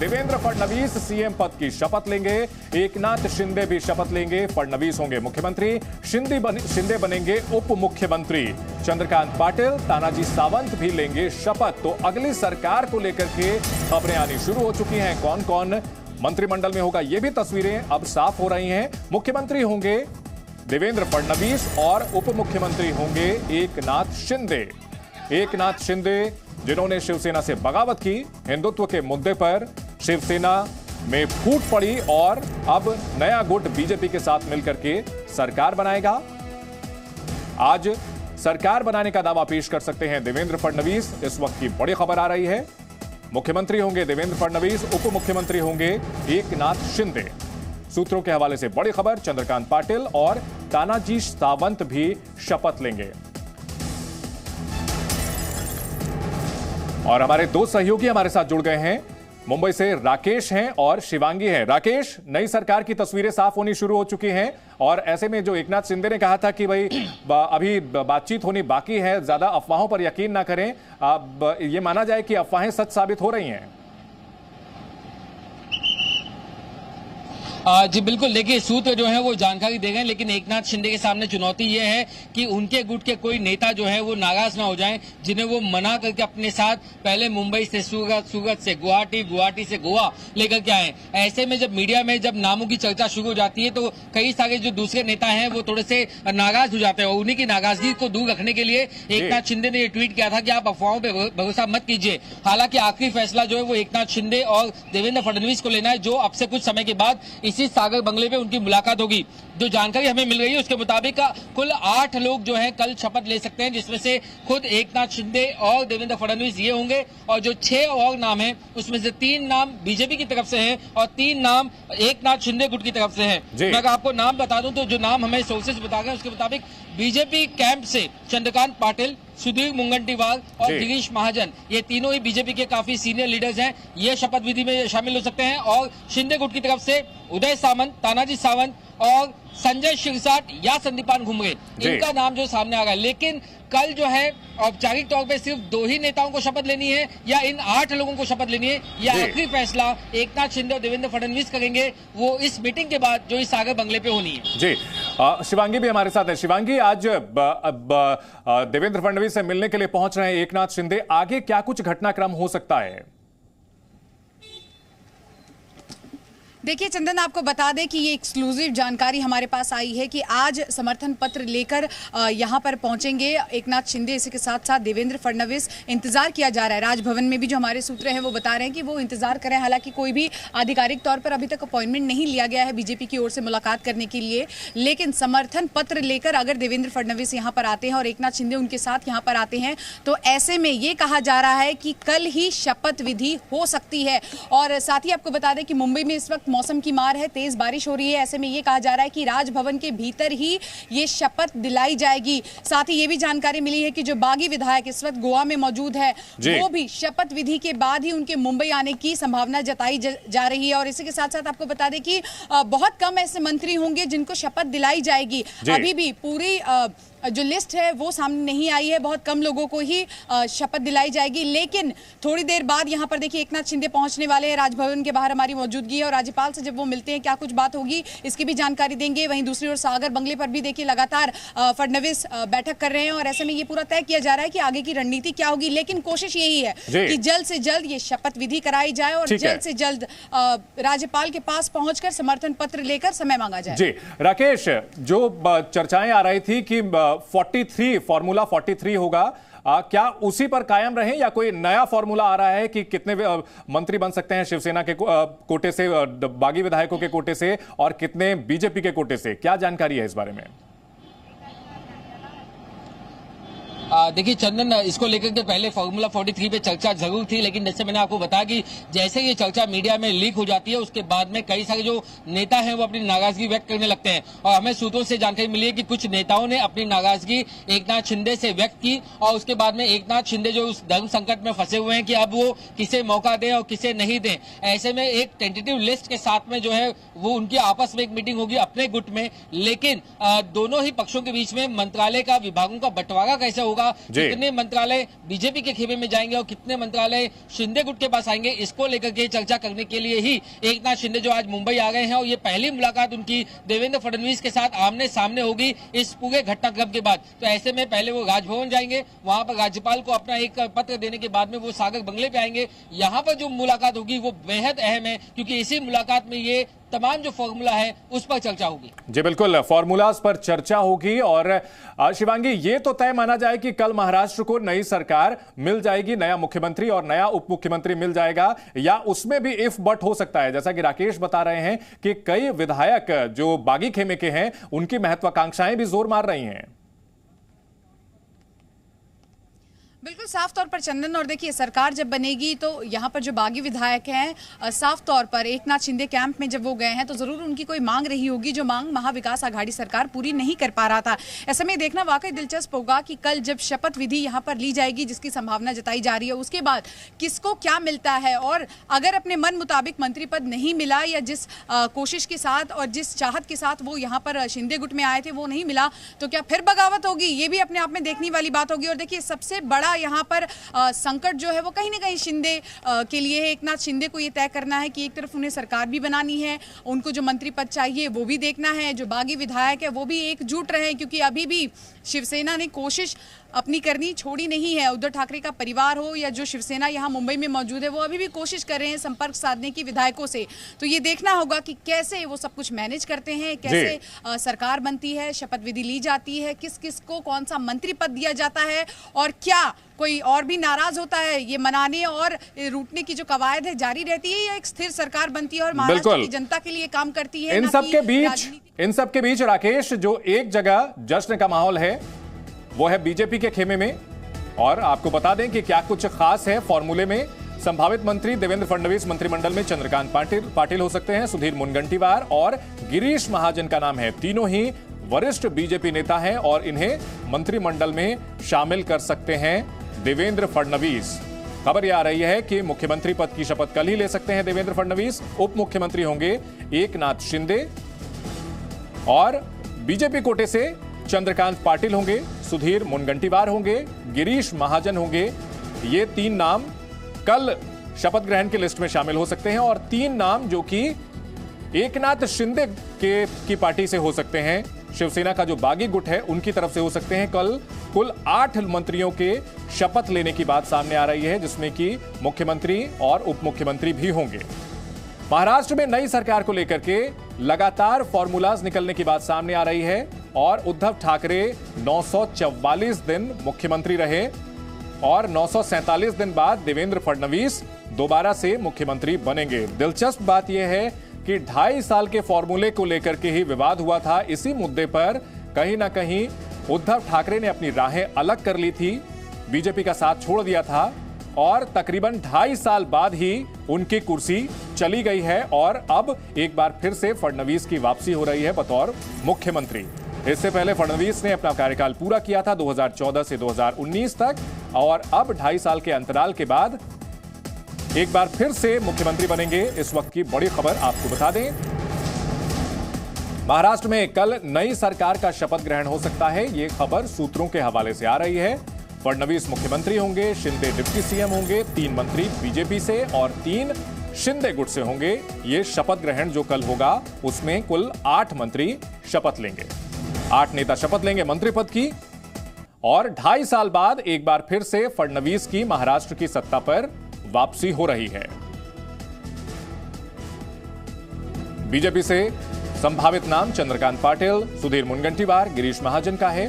Devendra Fadnavis CM पद की शपथ लेंगे, एकनाथ शिंदे भी शपथ लेंगे। फडणवीस होंगे मुख्यमंत्री, शिंदे बनेंगे उप मुख्यमंत्री। चंद्रकांत पाटिल, तानाजी सावंत भी लेंगे शपथ। तो अगली सरकार को लेकर के खबरें आनी शुरू हो चुकी हैं। कौन कौन मंत्रिमंडल में होगा, ये भी तस्वीरें अब साफ हो रही हैं। मुख्यमंत्री होंगे देवेंद्र फडणवीस और उप मुख्यमंत्री होंगे एकनाथ शिंदे। एकनाथ शिंदे जिन्होंने शिवसेना से बगावत की, हिंदुत्व के मुद्दे पर शिवसेना में फूट पड़ी और अब नया गुट बीजेपी के साथ मिलकर के सरकार बनाएगा। आज सरकार बनाने का दावा पेश कर सकते हैं देवेंद्र फडणवीस। इस वक्त की बड़ी खबर आ रही है, मुख्यमंत्री होंगे देवेंद्र फडणवीस, उप मुख्यमंत्री होंगे एकनाथ शिंदे। सूत्रों के हवाले से बड़ी खबर, चंद्रकांत पाटिल और तानाजी सावंत भी शपथ लेंगे। और हमारे दो सहयोगी हमारे साथ जुड़ गए हैं। मुंबई से राकेश हैं और शिवांगी हैं। राकेश, नई सरकार की तस्वीरें साफ होनी शुरू हो चुकी हैं और ऐसे में जो एकनाथ शिंदे ने कहा था कि भाई अभी बातचीत होनी बाकी है, ज्यादा अफवाहों पर यकीन ना करें, अब ये माना जाए कि अफवाहें सच साबित हो रही हैं। जी बिल्कुल, देखिए सूत्र जो है वो जानकारी दे गए, लेकिन एकनाथ शिंदे के सामने चुनौती ये है कि उनके गुट के कोई नेता जो है वो नाराज ना हो जाएं, जिन्हें वो मना करके अपने साथ पहले मुंबई से सूरत, सूरत से गुवाहाटी, गुवाहाटी से गोवा लेकर के आए। ऐसे में जब मीडिया में जब नामों की चर्चा शुरू हो जाती है तो कई सारे जो दूसरे नेता हैं वो थोड़े से नाराज हो जाते हैं। और उन्हीं की नाराजगी को दूर रखने के लिए एकनाथ शिंदे ने ये ट्वीट किया था कि आप अफवाहों पर भरोसा मत कीजिए। हालांकि आखिरी फैसला जो है वो एकनाथ शिंदे और देवेंद्र फडणवीस को लेना है, जो अब से कुछ समय के बाद इसी सागर बंगले पे उनकी मुलाकात होगी। जो जानकारी हमें मिल रही है उसके मुताबिक कुल 8 लोग जो हैं कल शपथ ले सकते हैं, जिसमें से खुद एकनाथ शिंदे और देवेंद्र फडणवीस ये होंगे। और जो 6 और नाम हैं उसमें से 3 नाम बीजेपी की तरफ से हैं और 3 नाम एकनाथ शिंदे गुट की तरफ से हैं। मैं अगर आपको नाम बता दूं तो जो नाम हमें सोर्सेज बता रहे हैं उसके मुताबिक बीजेपी कैंप से चंद्रकांत पाटिल, सुधीर मुंगंटीवार और गिरीश महाजन, ये तीनों ही बीजेपी के काफी सीनियर लीडर्स हैं, ये शपथ विधि में शामिल हो सकते हैं। और शिंदे गुट की तरफ से उदय सामंत, तानाजी सावंत और संजय शिरसाट या संदीपान घुमरे, इनका नाम जो सामने आ रहा है। लेकिन कल जो है औपचारिक तौर पे सिर्फ 2 ही नेताओं को शपथ लेनी है या इन 8 लोगों को शपथ लेनी है, यह आखिरी फैसला एकनाथ शिंदे और देवेंद्र फडणवीस करेंगे, वो इस मीटिंग के बाद जो इस सागर बंगले पे होनी है। जी शिवांगी भी हमारे साथ है। शिवांगी, आज देवेंद्र फडणवीस से मिलने के लिए पहुंच रहे हैं एकनाथ शिंदे, आगे क्या कुछ घटनाक्रम हो सकता है? देखिए चंदन, आपको बता दें कि ये एक्सक्लूसिव जानकारी हमारे पास आई है कि आज समर्थन पत्र लेकर यहाँ पर पहुंचेंगे एकनाथ शिंदे, इसी के साथ साथ देवेंद्र फडणवीस। इंतजार किया जा रहा है, राजभवन में भी जो हमारे सूत्र हैं वो बता रहे हैं कि वो इंतजार करें। हालांकि कोई भी आधिकारिक तौर पर अभी तक अपॉइंटमेंट नहीं लिया गया है बीजेपी की ओर से मुलाकात करने के लिए, लेकिन समर्थन पत्र लेकर अगर देवेंद्र फडणवीस यहाँ पर आते हैं और एकनाथ शिंदे उनके साथ यहाँ पर आते हैं तो ऐसे में ये कहा जा रहा है कि कल ही शपथ विधि हो सकती है। और साथ ही आपको बता दें कि मुंबई में इस वक्त मौसम की मार है, तेज बारिश हो रही है। ऐसे में ये कहा जा रहा है कि राजभवन के भीतर ही ये शपथ दिलाई जाएगी। साथ ही ये भी जानकारी मिली है कि जो बागी विधायक इस वक्त गोवा में मौजूद है वो भी शपथ विधि के बाद ही उनके मुंबई आने की संभावना जताई जा रही है। और इसी के साथ साथ आपको बता दें कि बहुत कम ऐसे मंत्री होंगे जिनको शपथ दिलाई जाएगी। अभी भी पूरी जो लिस्ट है वो सामने नहीं आई है, बहुत कम लोगों को ही शपथ दिलाई जाएगी। लेकिन थोड़ी देर बाद यहाँ पर देखिए एकनाथ शिंदे पहुंचने वाले हैं, राजभवन के बाहर हमारी मौजूदगी है और राज्यपाल से जब वो मिलते हैं क्या कुछ बात होगी इसकी भी जानकारी देंगे। वहीं दूसरी ओर सागर बंगले पर भी देखिए लगातार फडणवीस बैठक कर रहे हैं और ऐसे में ये पूरा तय किया जा रहा है कि आगे की रणनीति क्या होगी। लेकिन कोशिश यही है कि जल्द से जल्द ये शपथ विधि कराई जाए और जल्द से जल्द राज्यपाल के पास पहुंचकर समर्थन पत्र लेकर समय मांगा जाए। जी राकेश, जो चर्चाएं आ रही थी कि 43 फॉर्मूला 43 होगा, क्या उसी पर कायम रहें या कोई नया फॉर्मूला आ रहा है कि कितने मंत्री बन सकते हैं शिवसेना के कोटे से, बागी विधायकों के कोटे से, और कितने बीजेपी के कोटे से? क्या जानकारी है इस बारे में? देखिए चंदन, इसको लेकर के पहले फॉर्मूला 43 पे चर्चा जरूर थी, लेकिन जैसे मैंने आपको बताया कि जैसे ये चर्चा मीडिया में लीक हो जाती है उसके बाद में कई सारे जो नेता हैं वो अपनी नाराजगी व्यक्त करने लगते हैं। और हमें सूत्रों से जानकारी मिली है कि कुछ नेताओं ने अपनी नाराजगी एकनाथ शिंदे से व्यक्त की और उसके बाद में एकनाथ शिंदे जो उस धर्म संकट में फंसे हुए हैं कि अब वो किसे मौका दें और किसे नहीं दें, ऐसे में एक टेंटेटिव लिस्ट के साथ में जो है वो उनकी आपस में एक मीटिंग होगी अपने गुट में। लेकिन दोनों ही पक्षों के बीच में मंत्रालय का, विभागों का बंटवारा कैसे होगा होगा। कितने मंत्रालय बीजेपी के खेमे में जाएंगे और कितने मंत्रालय शिंदे गुट के पास आएंगे, इसको लेकर के चर्चा करने के लिए ही एकनाथ शिंदे जो आज मुंबई आ गए हैं, और ये पहली मुलाकात उनकी देवेंद्र फडणवीस के साथ आमने सामने होगी इस पूरे घटनाक्रम के बाद। तो ऐसे में पहले वो राजभवन जाएंगे, वहां पर राज्यपाल को अपना एक पत्र देने के बाद में वो सागर बंगले पे आएंगे। यहाँ पर जो मुलाकात होगी वो बेहद अहम है, क्योंकि इसी मुलाकात में ये तमाम जो फॉर्मूला है उस पर चर्चा होगी। जी बिल्कुल, फॉर्मूलाज पर चर्चा होगी। और शिवांगी, ये तो तय माना जाए कि कल महाराष्ट्र को नई सरकार मिल जाएगी, नया मुख्यमंत्री और नया उप मुख्यमंत्री मिल जाएगा, या उसमें भी इफ बट हो सकता है? जैसा कि राकेश बता रहे हैं कि कई विधायक जो बागी खेमे के हैं उनकी महत्वाकांक्षाएं भी जोर मार रही हैं। बिल्कुल साफ तौर पर चंदन, और देखिए सरकार जब बनेगी तो यहाँ पर जो बागी विधायक हैं साफ तौर पर एकनाथ शिंदे कैंप में जब वो गए हैं तो जरूर उनकी कोई मांग रही होगी जो मांग महाविकास आघाड़ी सरकार पूरी नहीं कर पा रहा था। ऐसे में देखना वाकई दिलचस्प होगा कि कल जब शपथ विधि यहाँ पर ली जाएगी, जिसकी संभावना जताई जा रही है, उसके बाद किसको क्या मिलता है। और अगर अपने मन मुताबिक मंत्री पद नहीं मिला, या जिस कोशिश के साथ और जिस चाहत के साथ वो यहाँ पर शिंदे गुट में आए थे वो नहीं मिला, तो क्या फिर बगावत होगी? ये भी अपने आप में देखने वाली बात होगी। और देखिए सबसे बड़ा यहाँ पर संकट जो है वो कहीं ना कहीं शिंदे के लिए है। एकनाथ शिंदे को ये तय करना है कि एक तरफ उन्हें सरकार भी बनानी है, उनको जो मंत्री पद चाहिए वो भी देखना है, जो बागी विधायक है वो भी एकजुट रहे, क्योंकि अभी भी शिवसेना ने कोशिश अपनी करनी छोड़ी नहीं है। उद्धव ठाकरे का परिवार हो या जो शिवसेना यहाँ मुंबई में मौजूद है, वो अभी भी कोशिश कर रहे हैं संपर्क साधने की विधायकों से। तो ये देखना होगा कि कैसे वो सब कुछ मैनेज करते हैं, कैसे सरकार बनती है, शपथ विधि ली जाती है, किस किस को कौन सा मंत्री पद दिया जाता है, और क्या कोई और भी नाराज होता है, ये मनाने और रूटने की जो कवायद है जारी रहती है, या एक स्थिर सरकार बनती है और महाराष्ट्र की जनता के लिए काम करती है। इन सब के बीच राकेश, जो एक जगह जश्न का माहौल है वो है बीजेपी के खेमे में। और आपको बता दें कि क्या कुछ खास है फॉर्मूले में। संभावित मंत्री देवेंद्र फडणवीस मंत्रिमंडल में चंद्रकांत पाटिल हो सकते हैं, सुधीर मुनगंटीवार और गिरीश महाजन का नाम है। तीनों ही वरिष्ठ बीजेपी नेता हैं और इन्हें मंत्रिमंडल में शामिल कर सकते हैं देवेंद्र फडणवीस। खबर यह आ रही है कि मुख्यमंत्री पद की शपथ कल ही ले सकते हैं देवेंद्र फडणवीस। उप मुख्यमंत्री होंगे एकनाथ शिंदे, और बीजेपी कोटे से चंद्रकांत पाटिल होंगे, सुधीर मुनगंटीवार होंगे, गिरीश महाजन होंगे। ये तीन नाम कल शपथ ग्रहण की लिस्ट में शामिल हो सकते हैं। और तीन नाम जो कि एकनाथ शिंदे की पार्टी से हो सकते हैं, शिवसेना का जो बागी गुट है उनकी तरफ से हो सकते हैं। कल कुल 8 मंत्रियों के शपथ लेने की बात सामने आ रही है, जिसमें कि मुख्यमंत्री और उप मुख्यमंत्री भी होंगे। महाराष्ट्र में नई सरकार को लेकर के लगातार फॉर्मूलाज निकलने की बात सामने आ रही है, और उद्धव ठाकरे 944 दिन मुख्यमंत्री रहे, और 947 दिन बाद देवेंद्र फडणवीस दोबारा से मुख्यमंत्री बनेंगे। दिलचस्प बात यह है कि 2.5 साल के फॉर्मूले को लेकर के ही विवाद हुआ था। इसी मुद्दे पर कहीं ना कहीं उद्धव ठाकरे ने अपनी राहें अलग कर ली थी, बीजेपी का साथ छोड़ दिया था, और तकरीबन 2.5 साल बाद ही उनकी कुर्सी चली गई है। और अब एक बार फिर से फडणवीस की वापसी हो रही है बतौर मुख्यमंत्री। इससे पहले फडणवीस ने अपना कार्यकाल पूरा किया था 2014 से 2019 तक, और अब 2.5 साल के अंतराल के बाद एक बार फिर से मुख्यमंत्री बनेंगे। इस वक्त की बड़ी खबर आपको बता दें, महाराष्ट्र में कल नई सरकार का शपथ ग्रहण हो सकता है। यह खबर सूत्रों के हवाले से आ रही है। फडणवीस मुख्यमंत्री होंगे, शिंदे डिप्टी सीएम होंगे, 3 मंत्री बीजेपी से और 3 शिंदे गुट से होंगे। ये शपथ ग्रहण जो कल होगा उसमें कुल 8 मंत्री शपथ लेंगे, 8 नेता शपथ लेंगे मंत्री पद की। और 2.5 साल बाद एक बार फिर से फडणवीस की महाराष्ट्र की सत्ता पर वापसी हो रही है। बीजेपी से संभावित नाम चंद्रकांत पाटिल, सुधीर मुनगंटीवार, गिरीश महाजन का है,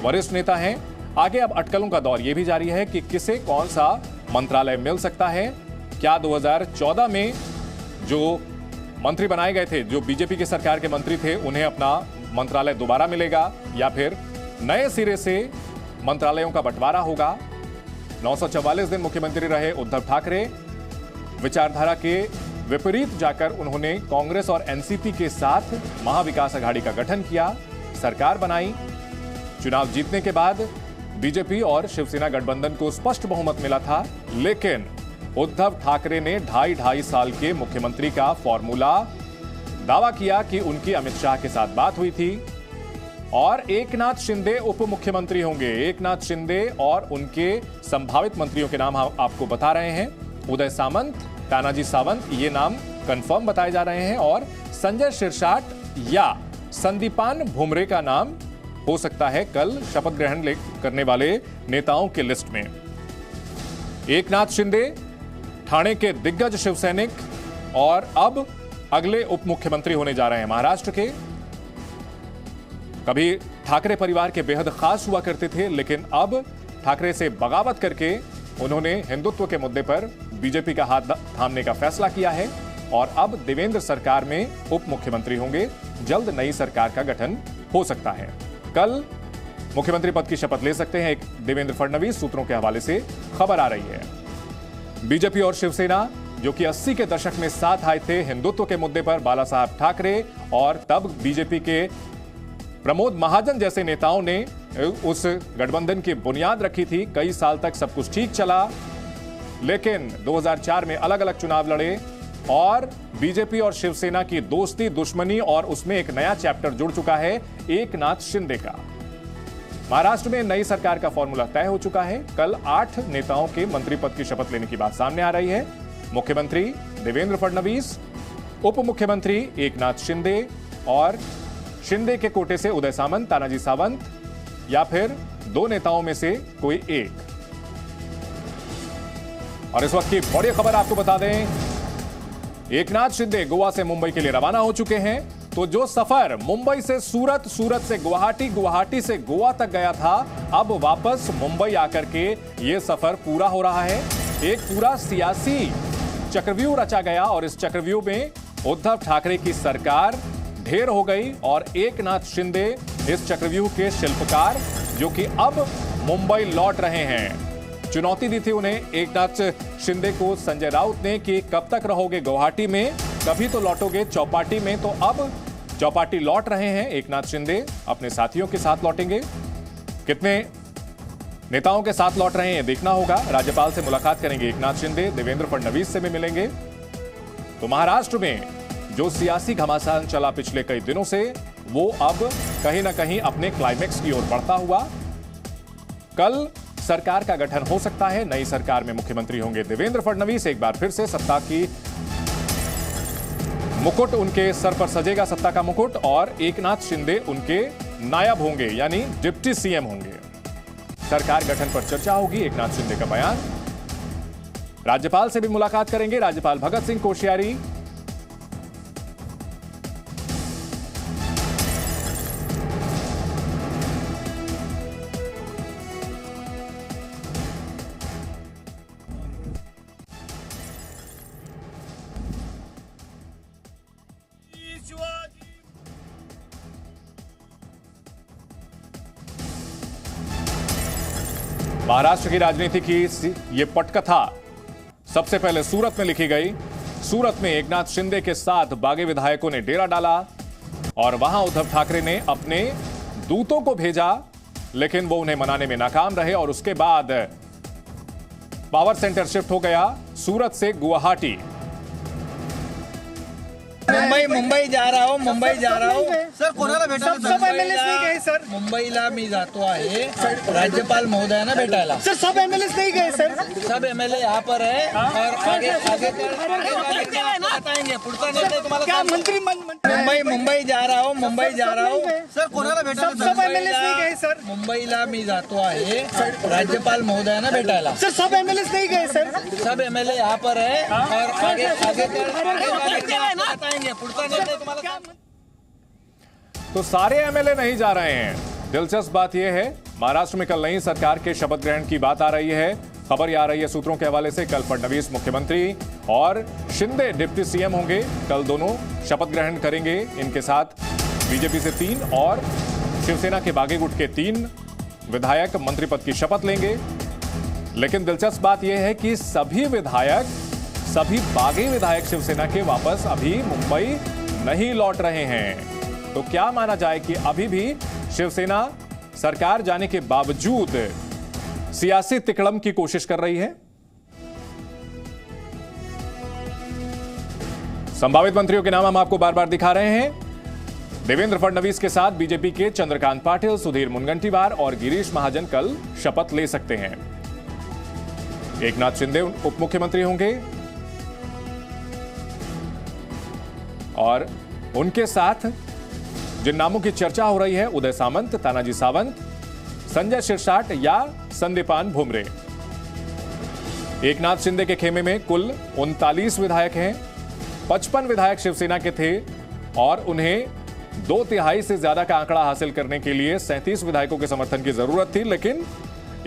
वरिष्ठ नेता हैं। आगे अब अटकलों का दौर यह भी जारी है कि किसे कौन सा मंत्रालय मिल सकता है। क्या 2014 में जो मंत्री बनाए गए थे, जो बीजेपी की सरकार के मंत्री थे, उन्हें अपना मंत्रालय दोबारा मिलेगा, या फिर नए सिरे से मंत्रालयों का बंटवारा होगा। 944 दिन मुख्यमंत्री रहे उद्धव ठाकरे। विचारधारा के विपरीत जाकर उन्होंने कांग्रेस और एनसीपी के साथ महाविकास आघाड़ी का गठन किया, सरकार बनाई। चुनाव जीतने के बाद बीजेपी और शिवसेना गठबंधन को स्पष्ट बहुमत मिला था, लेकिन उद्धव ठाकरे ने 2.5 साल के मुख्यमंत्री का फॉर्मूला दावा किया कि उनकी अमित शाह के साथ बात हुई थी, और एकनाथ शिंदे उप मुख्यमंत्री होंगे। एकनाथ शिंदे और उनके संभावित मंत्रियों के नाम हम आपको बता रहे हैं। उदय सामंत, तानाजी सावंत, ये नाम कंफर्म बताए जा रहे हैं और संजय शिरसाट या संदीपान भुमरे का नाम हो सकता है कल शपथ ग्रहण करने वाले नेताओं के लिस्ट में। एकनाथ शिंदे ठाणे के दिग्गज शिवसैनिक और अब अगले उप मुख्यमंत्री होने जा रहे हैं महाराष्ट्र के। कभी ठाकरे परिवार के बेहद खास हुआ करते थे, लेकिन अब ठाकरे से बगावत करके उन्होंने हिंदुत्व के मुद्दे पर बीजेपी का हाथ थामने का फैसला किया है और अब देवेंद्र सरकार में उप मुख्यमंत्री होंगे। जल्द नई सरकार का गठन हो सकता है। कल मुख्यमंत्री पद की शपथ ले सकते हैं एक देवेंद्र फडणवीस, सूत्रों के हवाले से खबर आ रही है। बीजेपी और शिवसेना जो कि 80 के दशक में साथ आए थे हिंदुत्व के मुद्दे पर, बाला साहब ठाकरे और तब बीजेपी के प्रमोद महाजन जैसे नेताओं ने उस गठबंधन की बुनियाद रखी थी। कई साल तक सब कुछ ठीक चला, लेकिन 2004 में अलग अलग चुनाव लड़े और बीजेपी और शिवसेना की दोस्ती दुश्मनी और उसमें एक नया चैप्टर जुड़ चुका है एकनाथ शिंदे का। महाराष्ट्र में नई सरकार का फॉर्मूला तय हो चुका है। कल 8 नेताओं के मंत्री पद की शपथ लेने की बात सामने आ रही है। मुख्यमंत्री देवेंद्र फडणवीस, उप मुख्यमंत्री एकनाथ शिंदे और शिंदे के कोटे से उदय सामंत, तानाजी सावंत या फिर 2 नेताओं में से कोई एक। और इस वक्त की बड़ी खबर आपको बता दें, एकनाथ शिंदे गोवा से मुंबई के लिए रवाना हो चुके हैं। तो जो सफर मुंबई से सूरत, सूरत से गुवाहाटी, गुवाहाटी से गोवा तक गया था, अब वापस मुंबई आकर के यह सफर पूरा हो रहा है। एक पूरा सियासी चक्रव्यूह रचा गया और इस चक्रव्यूह में उद्धव ठाकरे की सरकार ढेर हो गई और एकनाथ शिंदे इस चक्रव्यूह के शिल्पकार जो कि अब मुंबई लौट रहे हैं। चुनौती दी थी उन्हें एकनाथ शिंदे को संजय राउत ने कि कब तक रहोगे गुवाहाटी में, कभी तो लौटोगे चौपाटी में। तो अब चौपाटी लौट रहे हैं एकनाथ शिंदे, अपने साथियों के साथ लौटेंगे। कितने नेताओं के साथ लौट रहे हैं देखना होगा। राज्यपाल से मुलाकात करेंगे एकनाथ शिंदे, देवेंद्र फडणवीस से भी मिलेंगे। तो महाराष्ट्र में जो सियासी घमासान चला पिछले कई दिनों से, वो अब कहीं ना कहीं अपने क्लाइमेक्स की ओर बढ़ता हुआ। कल सरकार का गठन हो सकता है। नई सरकार में मुख्यमंत्री होंगे देवेंद्र फडणवीस। एक बार फिर से सत्ता की मुकुट उनके सर पर सजेगा, सत्ता का मुकुट, और एकनाथ शिंदे उनके नायब होंगे यानी डिप्टी सीएम होंगे। सरकार गठन पर चर्चा होगी। एकनाथ शिंदे का बयान। राज्यपाल से भी मुलाकात करेंगे, राज्यपाल भगत सिंह कोश्यारी। महाराष्ट्र की राजनीति की ये पटकथा सबसे पहले सूरत में लिखी गई। सूरत में एकनाथ शिंदे के साथ बागी विधायकों ने डेरा डाला और वहां उद्धव ठाकरे ने अपने दूतों को भेजा, लेकिन वो उन्हें मनाने में नाकाम रहे और उसके बाद पावर सेंटर शिफ्ट हो गया सूरत से गुवाहाटी। मुंबई जा रहा हूँ सर, कोणाला भेटायला सब एमएलएस नाही गए सर. मुंबईला मी जातो आहे राज्यपाल महोदयांना भेटायला. सर, सब एमएलएस नहीं गए सर. सब एमएलए यहाँ पर है और आगे बताएंगे. पुढचा निर्णय तुम्हाला क्या मंत्री मुंबई जा रहा हूँ सर, कोणाला भेटायला सब एमएलएस नहीं गए सर. मुंबईला मी जातो आहे राज्यपाल महोदयांना भेटायला. सर, सब एमएलएस नहीं गए सर. सब एमएलए यहाँ पर है और आगे बताएंगे. पुढचा निर्णय तुम्हाला. तो सारे एमएलए नहीं जा रहे हैं। दिलचस्प बात यह है, महाराष्ट्र में कल नई सरकार के शपथ ग्रहण की बात आ रही है। खबर आ रही है सूत्रों के हवाले से, कल फडणवीस मुख्यमंत्री और शिंदे डिप्टी सीएम होंगे। कल दोनों शपथ ग्रहण करेंगे। इनके साथ बीजेपी से 3 और शिवसेना के बागी गुट के 3 विधायक मंत्री पद की शपथ लेंगे। लेकिन दिलचस्प बात यह है कि सभी बागी विधायक शिवसेना के वापस अभी मुंबई नहीं लौट रहे हैं। तो क्या माना जाए कि अभी भी शिवसेना सरकार जाने के बावजूद सियासी तिकड़म की कोशिश कर रही है। संभावित मंत्रियों के नाम हम आपको बार बार दिखा रहे हैं। देवेंद्र फडणवीस के साथ बीजेपी के चंद्रकांत पाटिल, सुधीर मुनगंटीवार और गिरीश महाजन कल शपथ ले सकते हैं। एकनाथ शिंदे उप मुख्यमंत्री होंगे और उनके साथ जिन नामों की चर्चा हो रही है, उदय सामंत, तानाजी सावंत, संजय शिरसाट या संदीपान भुमरे। एकनाथ शिंदे के खेमे में कुल 39 विधायक हैं। 55 विधायक शिवसेना के थे और उन्हें 2/3 से ज्यादा का आंकड़ा हासिल करने के लिए 37 विधायकों के समर्थन की जरूरत थी, लेकिन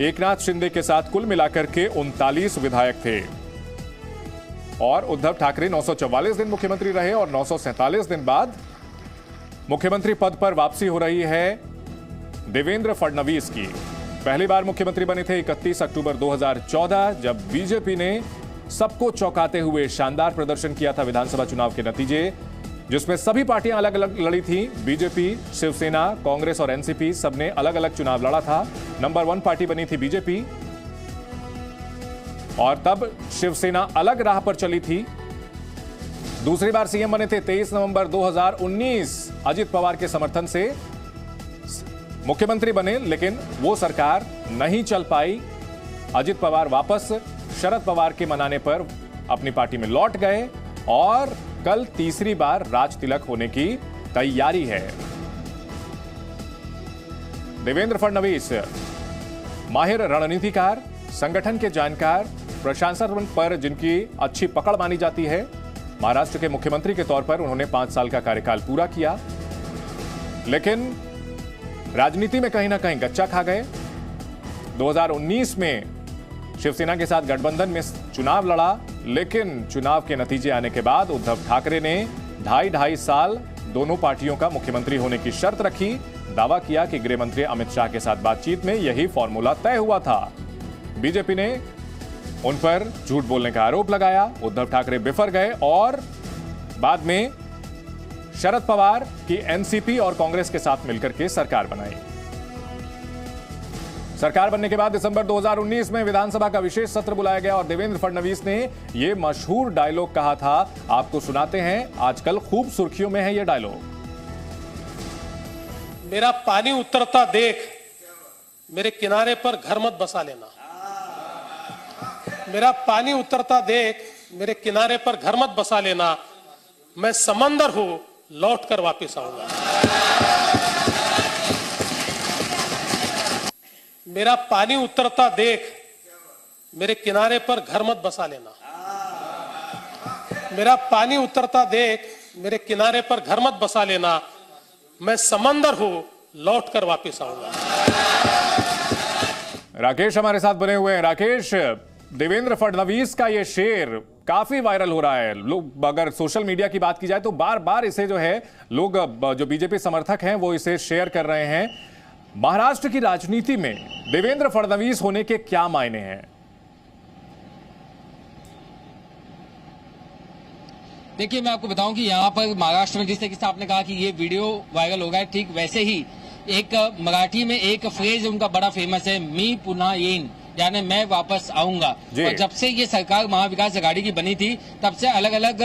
एकनाथ शिंदे के साथ कुल मिलाकर के 39 विधायक थे। और उद्धव ठाकरे 944 दिन मुख्यमंत्री रहे और 947 दिन बाद मुख्यमंत्री पद पर वापसी हो रही है देवेंद्र फडणवीस की। पहली बार मुख्यमंत्री बने थे 31 अक्टूबर 2014, जब बीजेपी ने सबको चौंकाते हुए शानदार प्रदर्शन किया था विधानसभा चुनाव के नतीजे, जिसमें सभी पार्टियां अलग अलग लड़ी थी। बीजेपी, शिवसेना, कांग्रेस और एनसीपी सबने अलग अलग चुनाव लड़ा था। नंबर 1 पार्टी बनी थी बीजेपी और तब शिवसेना अलग राह पर चली थी। दूसरी बार सीएम बने थे 23 नवंबर 2019, अजित पवार के समर्थन से मुख्यमंत्री बने, लेकिन वो सरकार नहीं चल पाई। अजित पवार वापस शरद पवार के मनाने पर अपनी पार्टी में लौट गए और कल तीसरी बार राज तिलक होने की तैयारी है। देवेंद्र फडणवीस माहिर रणनीतिकार, संगठन के जानकार, प्रशासन पर जिनकी अच्छी पकड़ मानी जाती है। महाराष्ट्र के मुख्यमंत्री के तौर पर उन्होंने 5 साल का कार्यकाल पूरा किया, लेकिन राजनीति में कहीं ना कहीं गच्चा खा गए। 2019 में शिवसेना के साथ गठबंधन में चुनाव लड़ा, लेकिन चुनाव के नतीजे आने के बाद उद्धव ठाकरे ने 2.5 साल दोनों पार्टियों का मुख्यमंत्री होने की शर्त रखी। दावा किया कि गृह मंत्री अमित शाह के साथ बातचीत में यही फॉर्मूला तय हुआ था। बीजेपी ने उन पर झूठ बोलने का आरोप लगाया। उद्धव ठाकरे बिफर गए और बाद में शरद पवार की एनसीपी और कांग्रेस के साथ मिलकर के सरकार बनाई। सरकार बनने के बाद दिसंबर 2019 में विधानसभा का विशेष सत्र बुलाया गया और देवेंद्र फडणवीस ने यह मशहूर डायलॉग कहा था। आपको सुनाते हैं, आजकल खूब सुर्खियों में है यह डायलॉग। मेरा पानी उतरता देख मेरे किनारे पर घर मत बसा लेना। मेरा पानी उतरता देख मेरे किनारे पर घर मत बसा लेना। मैं समंदर हूं, लौट कर वापस आऊंगा। मेरा पानी उतरता देख मेरे किनारे पर घर मत बसा लेना। मेरा पानी उतरता देख मेरे किनारे पर घर मत बसा लेना। मैं समंदर हूं, लौट कर वापस आऊंगा। राकेश हमारे साथ बने हुए हैं। राकेश, देवेंद्र फडणवीस का ये शेर काफी वायरल हो रहा है। लोग, अगर सोशल मीडिया की बात की जाए तो बार बार इसे जो है लोग, जो बीजेपी समर्थक हैं, वो इसे शेयर कर रहे हैं। महाराष्ट्र की राजनीति में देवेंद्र फडणवीस होने के क्या मायने हैं? देखिए, मैं आपको बताऊं कि यहाँ पर महाराष्ट्र में जिस तरीके से आपने कहा कि ये वीडियो वायरल हो गया है, ठीक वैसे ही एक मराठी में एक फ्रेज उनका बड़ा फेमस है, मी पुन्हा येईन, यानी मैं वापस आऊंगा। और जब से ये सरकार महाविकास आघाड़ी की बनी थी, तब से अलग अलग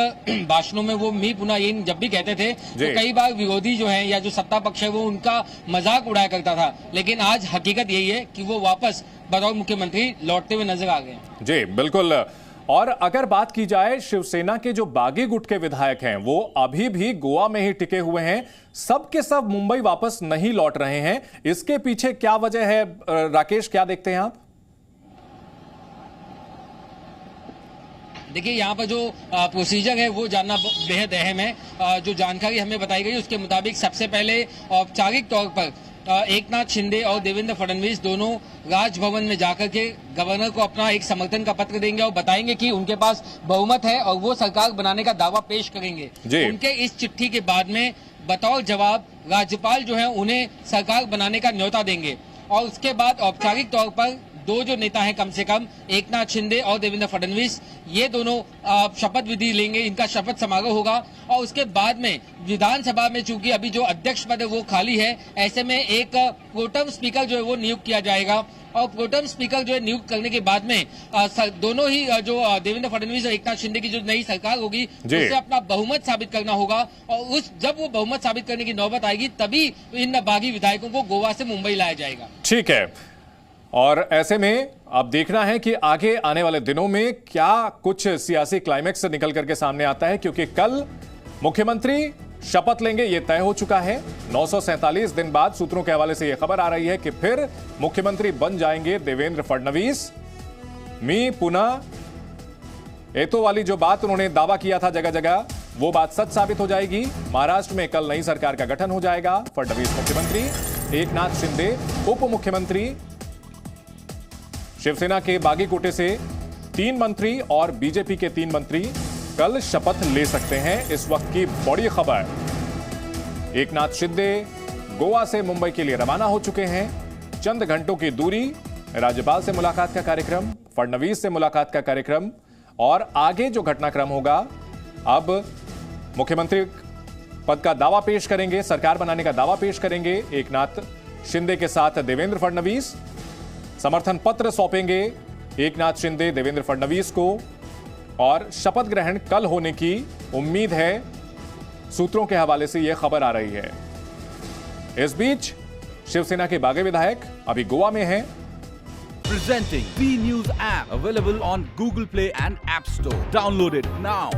भाषणों में वो मी पुन्हा येईन जब भी कहते थे तो कई बार विरोधी जो है या जो सत्ता पक्ष है वो उनका मजाक उड़ाया करता था। लेकिन आज हकीकत यही है कि वो वापस बतौर मुख्यमंत्री लौटते हुए नजर आ गए। जी बिल्कुल। और अगर बात की जाए शिवसेना के जो बागी गुट के विधायक हैं, वो अभी भी गोवा में ही टिके हुए हैं। सब के सब मुंबई वापस नहीं लौट रहे हैं। इसके पीछे क्या वजह है राकेश, क्या देखते हैं आप? देखिए, यहाँ पर जो प्रोसीजर है वो जानना बेहद अहम है। जो जानकारी हमें बताई गई उसके मुताबिक सबसे पहले औपचारिक तौर पर एकनाथ शिंदे और देवेंद्र फडणवीस दोनों राजभवन में जाकर के गवर्नर को अपना एक समर्थन का पत्र देंगे और बताएंगे कि उनके पास बहुमत है और वो सरकार बनाने का दावा पेश करेंगे। उनके इस चिट्ठी के बाद में बतौर जवाब राज्यपाल जो है उन्हें सरकार बनाने का न्योता देंगे और उसके बाद औपचारिक तौर पर दो जो नेता हैं कम से कम एकनाथ शिंदे और देवेंद्र फडणवीस, ये दोनों शपथ विधि लेंगे, इनका शपथ समारोह होगा। और उसके बाद में विधानसभा में चूंकि अभी जो अध्यक्ष पद है वो खाली है, ऐसे में एक प्रोटेम स्पीकर जो है वो नियुक्त किया जाएगा। और प्रोटेम स्पीकर जो है नियुक्त करने के बाद में दोनों ही जो देवेंद्र फडणवीस और एकनाथ शिंदे की जो नई सरकार होगी उसे अपना बहुमत साबित करना होगा। और जब वो बहुमत साबित करने की नौबत आएगी तभी इन बागी विधायकों को गोवा से मुंबई लाया जाएगा। ठीक है, और ऐसे में अब देखना है कि आगे आने वाले दिनों में क्या कुछ सियासी क्लाइमेक्स निकल करके सामने आता है, क्योंकि कल मुख्यमंत्री शपथ लेंगे ये तय हो चुका है। 947 दिन बाद सूत्रों के हवाले से यह खबर आ रही है कि फिर मुख्यमंत्री बन जाएंगे देवेंद्र फडणवीस। मी पुनः एतो वाली जो बात उन्होंने दावा किया था जगह जगह, वो बात सच साबित हो जाएगी। महाराष्ट्र में कल नई सरकार का गठन हो जाएगा। फडणवीस मुख्यमंत्री, एकनाथ शिंदे उप मुख्यमंत्री, शिवसेना के बागी कोटे से 3 मंत्री और बीजेपी के 3 मंत्री कल शपथ ले सकते हैं। इस वक्त की बड़ी खबर, एकनाथ शिंदे गोवा से मुंबई के लिए रवाना हो चुके हैं। चंद घंटों की दूरी, राज्यपाल से मुलाकात का कार्यक्रम, फडणवीस से मुलाकात का कार्यक्रम, और आगे जो घटनाक्रम होगा, अब मुख्यमंत्री पद का दावा पेश करेंगे, सरकार बनाने का दावा पेश करेंगे एकनाथ शिंदे के साथ देवेंद्र फडणवीस। समर्थन पत्र सौंपेंगे एकनाथ शिंदे देवेंद्र फडणवीस को, और शपथ ग्रहण कल होने की उम्मीद है। सूत्रों के हवाले से यह खबर आ रही है। इस बीच शिवसेना के बागी विधायक अभी गोवा में हैं। Presenting B News app available on Google Play and App Store. Download it now.